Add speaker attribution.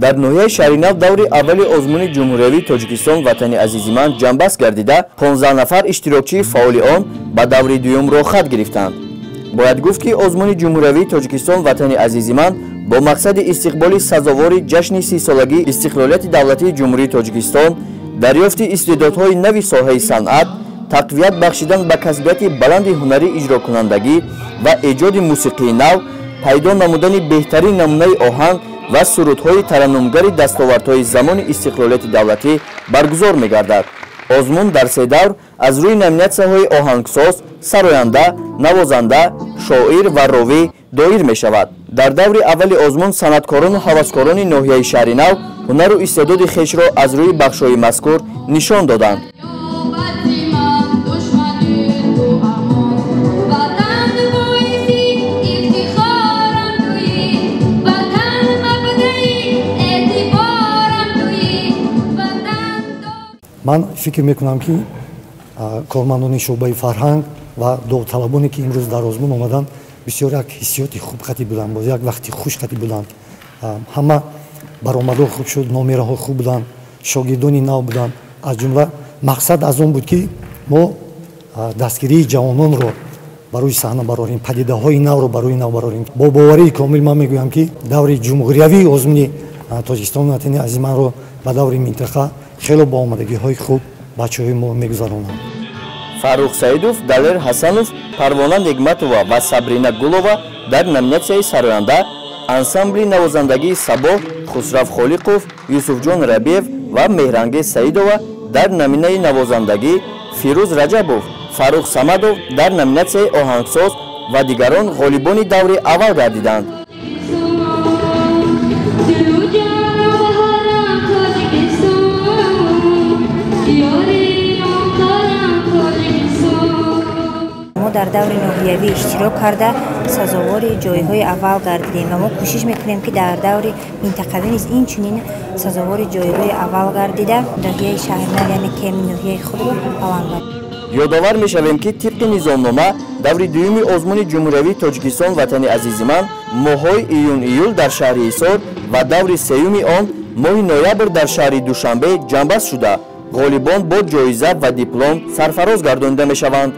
Speaker 1: дар ноҳияи Шаринав даври аввали озмуни ҷумҳуриявии Тоҷикистон ватани азизи ман ҷамъбаст гардида 15 нафар иштирокчии фаъоли он ба даври дуюмро хат гирифтанд. бояд гуфт ки озмуни ҷумҳуриявии Тоҷикистон ватани азизи ман бо мақсади истиқболи сазовори ҷашни 30-солагии истиқлолияти давлатии ҷумҳурии Тоҷикистон, дарёфти истеъдодҳои нави соҳаи санъат, тақвият бахшидан ба касбияти баланди ҳунарӣ иҷрокунандагӣ ва эҷоди мусиқии нав, пайдо намудани беҳтарин намунаи оҳанг ва сурудҳои тараннумгари дастовардҳои замони истиқлолияти давлатӣ баргузор мегардад. озмун дар се давр аз рӯи номинатсияҳои оҳангсоз, сароянда, навозанда, шоир ва ровӣ доир мешавад. дар даври аввали озмун санъаткорону ҳаваскорони ноҳияи Шаринав ҳунару истеъдоди хешро аз рӯи бахшҳои мазкур нишон доданд.
Speaker 2: ман фикр мекунам ки кормандони шӯъбаи фарҳанг ва довталабоне ки имрӯз дар озмун омадан бисёр як ҳиссиёти хуб қатӣ буданд, бо як вақти хуш қатӣ буданд. ҳама баромадҳо хуб шуд, номераҳо хуб буданд, шогирдони нав буданд. аз ҷумла мақсад аз он буд ки мо дастгирии ҷавононро ба рӯи саҳна барорем, падидаҳои навро ба рӯи нав барорем. бо боварии комил ман мегӯям ки даври ҷумҳуриявии озмуни Тоҷикистон ватани азизи манро ба даври минтақа хело бо омадагиҳои хуб бачаҳои мо мегузаронанд.
Speaker 1: Фаррух Саидов, Далер Ҳасанов, Парвона Нигматова ва Сабрина Гулова дар номинатсияи сароянда, ансамбли навозандагии Сабо, Хусрав Холиқов, Юсуфҷон Рабиев ва Меҳрангез Саидова дар номинаи навозандагӣ, Фирӯз Раҷабов, Фаррух Самадов дар номинатсияи оҳангсоз ва дигарон ғолибони даври аввал гардиданд.
Speaker 3: дар даври ноҳиявӣ иштирок карда сазовори ҷойҳои аввал гардидем ва мо кӯшиш мекунем ки дар даври минтақавӣ низ инчунин сазовори ҷойҳои аввал гардида ноҳияи Шаҳрнав яъне кеми ноҳияи худро баланд бард.
Speaker 1: ёдовар мешавем ки тибқи низомнома даври дуюми озмуни ҷумҳуриявии Тоҷикистон ватани азизи ман моҳҳои июн-июл дар шаҳри Ҳисор ва даври сеюми он моҳи ноябр дар шаҳри Душанбе ҷамъбаст шуда ғолибон бо ҷоиза ва диплом сарфароз гардонида мешаванд.